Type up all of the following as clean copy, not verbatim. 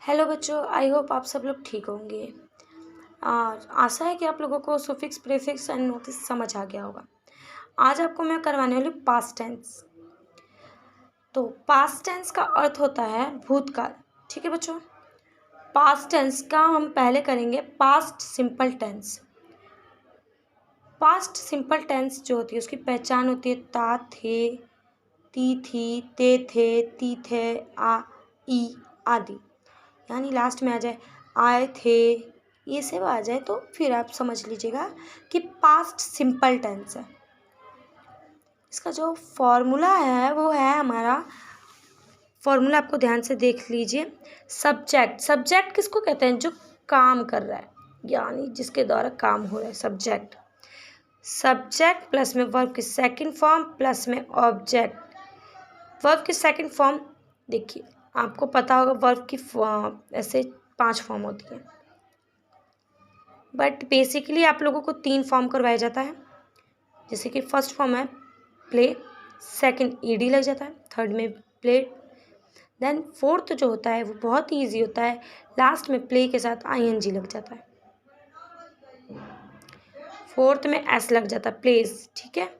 Hello बच्चों, I hope आप सब लोग ठीक होंगे। और आशा है कि आप लोगों को सुफिक्स प्रीफिक्स एंड नोटिस समझ आ गया होगा। आज आपको मैं करवाने वाली पास्ट टेंस। तो पास्ट टेंस का अर्थ होता है भूतकाल। ठीक है बच्चों, पास्ट टेंस का हम पहले करेंगे past simple tense. Past simple tense जो होती है उसकी पहचान होती है ता, थे, ती, थी, ते, थे, ती, थे, आ, ई आदि। यानी लास्ट में आ जाए आए थे, ये सब आ जाए तो फिर आप समझ लीजिएगा कि पास्ट सिंपल टेंस है। इसका जो फॉर्मूला है वो है हमारा फॉर्मूला, आपको ध्यान से देख लीजिए। सब्जेक्ट, सब्जेक्ट किसको कहते हैं? जो काम कर रहा है, यानी जिसके द्वारा काम हो रहा है, सब्जेक्ट। सब्जेक्ट प्लस में वर्ब की सेकंड फॉर्म प्लस में ऑब्जेक्ट। वर्ब की सेकंड फॉर्म देखिए, आपको पता होगा वर्ब की ऐसे 5 फॉर्म होती है, बट बेसिकली आप लोगों को 3 फॉर्म करवाया जाता है। जैसे कि फर्स्ट फॉर्म है प्ले, सेकंड ईडी लग जाता है, थर्ड में प्लेड, देन फोर्थ जो होता है वो बहुत ही ईजी होता है, लास्ट में प्ले के साथ आईएनजी लग जाता है, फोर्थ में एस लग जाता है, प्लेस। ठीक है,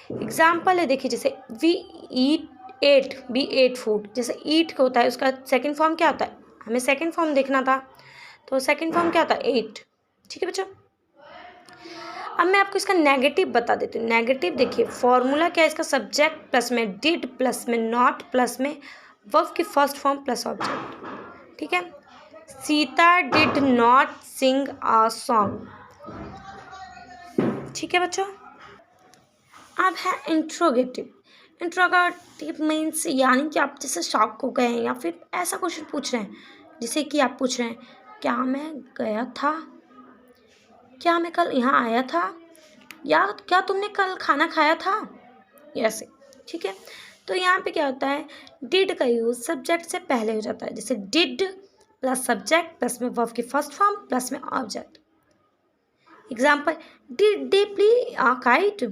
एग्जाम्पल है देखिए, जैसे we eat ate, we ate food. जैसे ईट का होता है उसका सेकंड फॉर्म क्या होता है, हमें सेकंड फॉर्म देखना था, तो सेकंड फॉर्म क्या होता है? एट। ठीक है बच्चों, अब मैं आपको इसका नेगेटिव बता देती हूँ। नेगेटिव देखिए, फॉर्मूला क्या है इसका? सब्जेक्ट प्लस में डिड प्लस में नॉट प्लस में वर्ब की फर्स्ट फॉर्म प्लस ऑब्जेक्ट। ठीक है, Sita did not sing a song. ठीक है बच्चों, अब है इंट्रोगेटिव। इंट्रोगेटिव मीन्स यानी कि आप जैसे शॉक हो गए हैं या फिर ऐसा क्वेश्चन पूछ रहे हैं, जैसे कि आप पूछ रहे हैं क्या मैं गया था, क्या मैं कल यहाँ आया था, या क्या तुमने कल खाना खाया था, ऐसे। ठीक है, तो यहाँ पे क्या होता है, डिड का यूज सब्जेक्ट से पहले हो जाता है। जैसे डिड प्लस सब्जेक्ट प्लस में वर्ब की फर्स्ट फॉर्म प्लस में object. Example, did they play a kite.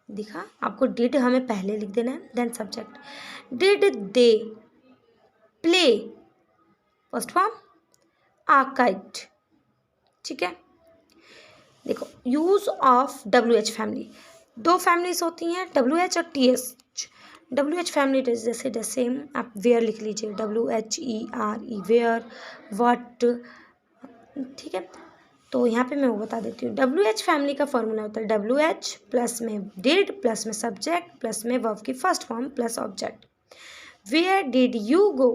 दिखा आपको, डिड हमें पहले लिख देना है, then subject. Did they play first form a kite. ठीक है, देखो use of WH family. 2 families होती हैं, WH और TH। WH फैमिली जैसे जैसे आप वेयर लिख लीजिए, WHERE, वेयर, वट। ठीक है, तो यहाँ पे मैं वो बता देती हूँ। WH फैमिली का फॉर्मूला होता है WH प्लस में डिड प्लस में सब्जेक्ट प्लस में वर्ब की first form plus object. Where did you go,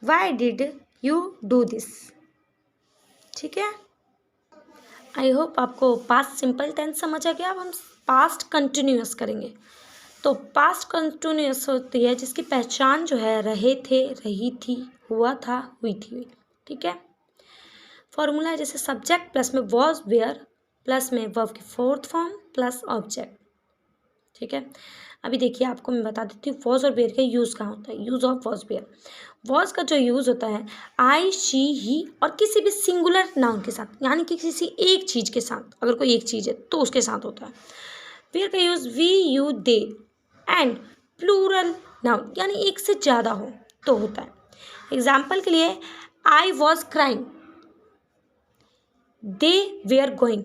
why did you do this. ठीक है, आई होप आपको पास्ट सिंपल टेंस समझ आ गया। अब हम पास्ट कंटिन्यूअस करेंगे। तो पास्ट कंटिन्यूअस होती है जिसकी पहचान जो है रहे थे, रही थी, हुआ था, हुई थी। ठीक है, फॉर्मूला है जैसे सब्जेक्ट प्लस में वॉज वेयर प्लस में वर्ब की फोर्थ फॉर्म प्लस ऑब्जेक्ट। ठीक है, अभी देखिए आपको मैं बता देती हूँ वॉज और वेयर का यूज़ कहाँ होता है। Use of was were, was का जो यूज़ होता है आई, शी, ही और किसी भी सिंगुलर नाउन के साथ, यानी कि किसी एक चीज़ के साथ, अगर कोई एक चीज़ है तो उसके साथ होता है। वेयर का use we, you, they and plural noun, यानी एक से ज़्यादा हो तो होता है। एग्जाम्पल के लिए, I was crying, they were going.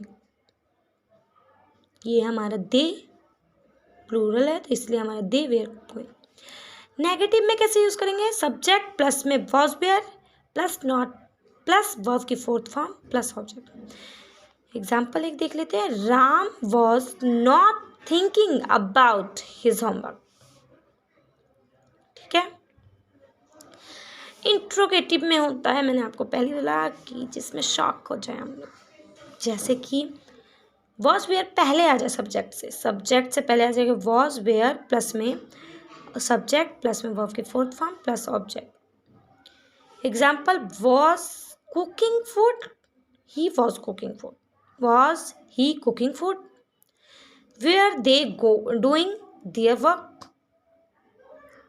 ये हमारा दे प्लूरल है तो इसलिए हमारा दे वेयर गोइंग। नेगेटिव में कैसे यूज करेंगे? सब्जेक्ट प्लस में was were plus not plus verb की fourth form plus object. Example एक देख लेते हैं, Ram was not thinking about his homework. ठीक है, इंट्रोगेटिव में होता है, मैंने आपको पहले बोला कि जिसमें शॉक हो जाए हम लोग, जैसे कि वॉज वेयर पहले आ जाए सब्जेक्ट से, सब्जेक्ट से पहले आ जाएगा वॉज वेयर प्लस में सब्जेक्ट प्लस में वर्ब की fourth form plus object. Example, was cooking food, he was cooking food, was he cooking food, were they go doing their work.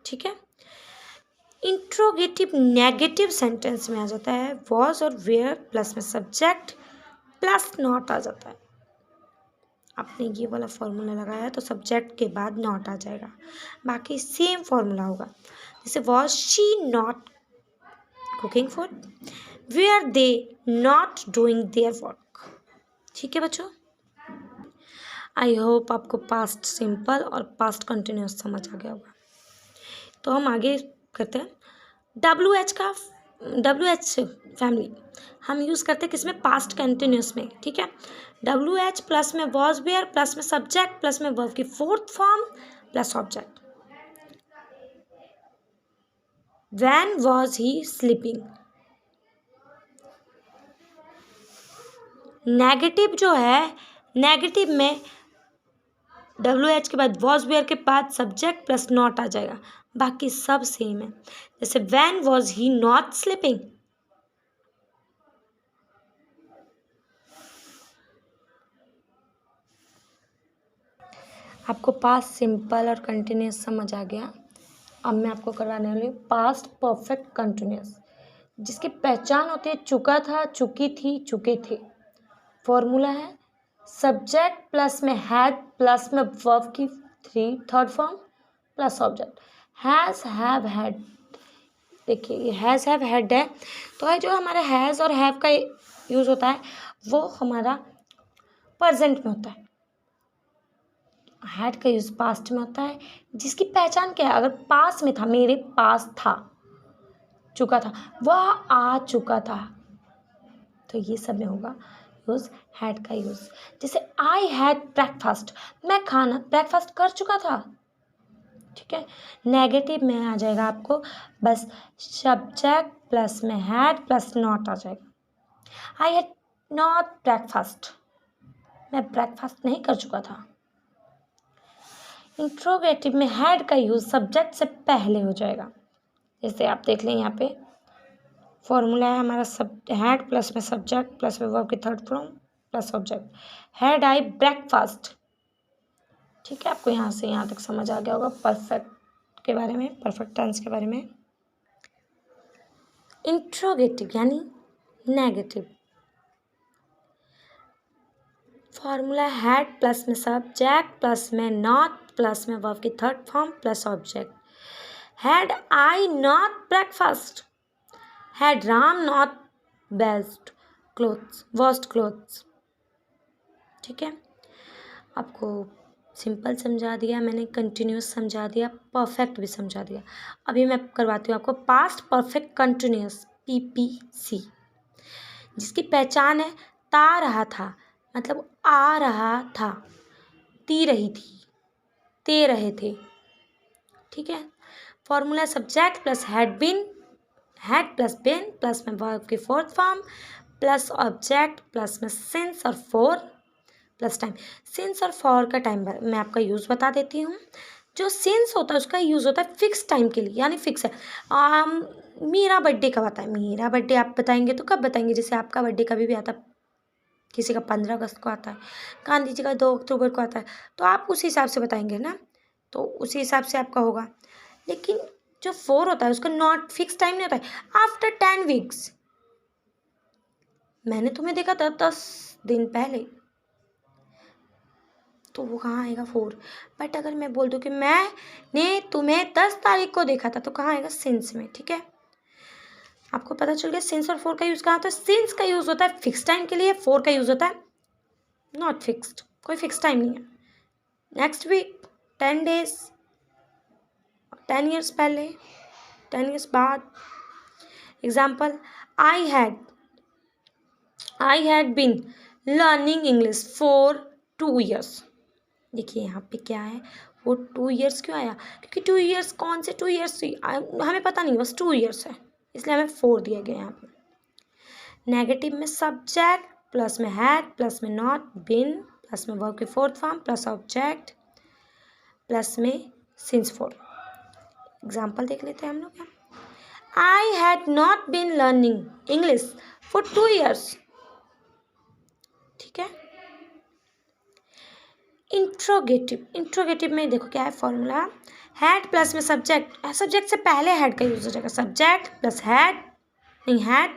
ठीक है, इंट्रोगेटिव नेगेटिव सेंटेंस में आ जाता है was और where plus में subject plus not आ जाता है, आपने ये वाला फॉर्मूला लगाया तो सब्जेक्ट के बाद नॉट आ जाएगा, बाकी सेम फॉर्मूला होगा। जैसे was she not cooking food, were they not doing their work. ठीक है बच्चों, आई होप आपको पास्ट सिंपल और पास्ट कंटिन्यूस समझ आ गया होगा। तो हम आगे करते हैं। WH फैमिली हम यूज़ करते हैं किसमें, पास्ट कंटिन्यूस में। ठीक है, WH प्लस में वॉज वेयर प्लस में सब्जेक्ट प्लस में वर्ब की fourth form plus object. When was he sleeping, negative जो है, नेगेटिव में WH के बाद वॉज वेयर के बाद सब्जेक्ट प्लस नॉट आ जाएगा, बाकी सब सेम है। जैसे when was he not sleeping, आपको पास्ट सिंपल और कंटिन्यूस समझ आ गया। अब मैं आपको करवाने वाली हूँ पास्ट परफेक्ट कंटिन्यूस, जिसकी पहचान होती है चुका था, चुकी थी, चुके थे। फॉर्मूला है सब्जेक्ट प्लस में हैड प्लस में वर्ब की third form plus object. Has, have, had. देखिए ये हैज़, हैव, हैड है, तो है जो हमारा हैज़ और हैव का यूज़ होता है वो हमारा प्रेजेंट में होता है, हैड का यूज़ पास्ट में होता है। जिसकी पहचान क्या है, अगर पास में था, मेरे पास था, चुका था, वह आ चुका था, तो ये सब में होगा यूज़ हैड का यूज़। जैसे आई हैड ब्रेकफास्ट, मैं खाना ब्रेकफास्ट कर चुका था। ठीक है, नेगेटिव में आ जाएगा आपको बस सब्जेक्ट प्लस में हैड प्लस नॉट आ जाएगा। आई हैड नॉट ब्रेकफास्ट, मैं ब्रेकफास्ट नहीं कर चुका था। इंट्रोगेटिव में हैड का यूज़ सब्जेक्ट से पहले हो जाएगा। जैसे आप देख लें यहाँ पे फॉर्मूला है हमारा हैड प्लस में सब्जेक्ट प्लस में वर्ब की third form plus object. Had I breakfast. ठीक है, आपको यहाँ से यहाँ तक समझ आ गया होगा परफेक्ट के बारे में, परफेक्ट टेंस के बारे में। इंट्रोगेटिव यानी नेगेटिव, फॉर्मूला हैड प्लस में सब्जेक्ट प्लस में नॉट प्लस में वर्ब की third form plus object. Had I not breakfast, had Ram not best clothes washed clothes. ठीक है, आपको सिंपल समझा दिया मैंने, कंटिन्यूस समझा दिया, परफेक्ट भी समझा दिया। अभी मैं करवाती हूँ आपको पास्ट परफेक्ट कंटिन्यूस PPC, जिसकी पहचान है ता रहा था, मतलब आ रहा था, ती रही थी, ते रहे थे। ठीक है, formula subject plus had been, had plus been plus में वर्ब की fourth form plus object plus में सिंस और फॉर प्लस टाइम। सिंस और फॉर का टाइम मैं आपका यूज़ बता देती हूँ। जो सिंस होता है उसका यूज़ होता है फिक्स टाइम के लिए, यानी फिक्स है। मेरा बर्थडे कब आता है, मेरा बर्थडे आप बताएंगे तो कब बताएंगे, जैसे आपका बर्थडे कभी भी आता है, किसी का 15 अगस्त को आता है, गांधी जी का 2 अक्टूबर को आता है, तो आप उस हिसाब से बताएंगे ना, तो उसी हिसाब से आपका होगा। लेकिन जो फॉर होता है उसका नॉट फिक्स टाइम नहीं होता है। आफ्टर 10 वीक्स, मैंने तुम्हें देखा था 10 दिन पहले, तो वो कहाँ आएगा फॉर। बट अगर मैं बोल दूँ कि मैंने तुम्हें 10 तारीख को देखा था, तो कहाँ आएगा सिंस में। ठीक है, आपको पता चल गया सिंस और फॉर का यूज़ कहाँ होता है। सिंस का यूज़ होता है फिक्स टाइम के लिए, फॉर का यूज़ होता है नॉट फिक्स्ड, कोई फिक्स टाइम नहीं है। नेक्स्ट वीक, 10 डेज, 10 ईयर्स पहले, 10 ईयर्स बाद। Example, I had been learning English for 2 years. देखिए यहाँ पे क्या है, वो 2 ईयर्स क्यों आया, क्योंकि 2 ईयर्स कौन से 2 ईयर्स हमें पता नहीं, बस 2 ईयर्स है, इसलिए हमें 4 दिया गया यहाँ पे। नेगेटिव में सब्जेक्ट प्लस में हैड प्लस में नॉट बीन प्लस में वर्ब की fourth form plus object plus में सिंस फॉर। एग्जाम्पल देख लेते हैं हम लोग। I had not been learning English for 2 years. ठीक है, इंट्रोगेटिव में देखो क्या है फॉर्मूला, हैड प्लस में सब्जेक्ट, सब्जेक्ट से पहले हैड का यूज हो जाएगा, subject plus had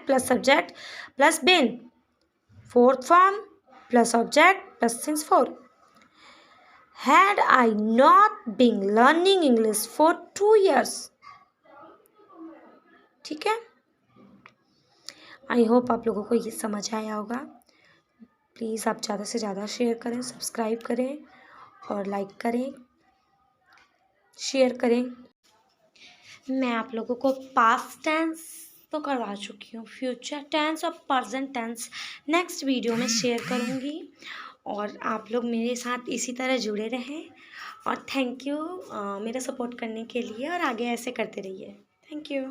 plus subject plus been fourth form plus object plus since for. had I not been learning English for 2 years. ठीक है, आई होप आप लोगों को ये समझ आया होगा। प्लीज़ आप ज़्यादा से ज़्यादा शेयर करें, सब्सक्राइब करें और लाइक करें, शेयर करें। मैं आप लोगों को पास्ट टेंस तो करवा चुकी हूँ, फ्यूचर टेंस और प्रेजेंट टेंस नेक्स्ट वीडियो में शेयर करूँगी। और आप लोग मेरे साथ इसी तरह जुड़े रहें और थैंक यू मेरा सपोर्ट करने के लिए, और आगे ऐसे करते रहिए। Thank you.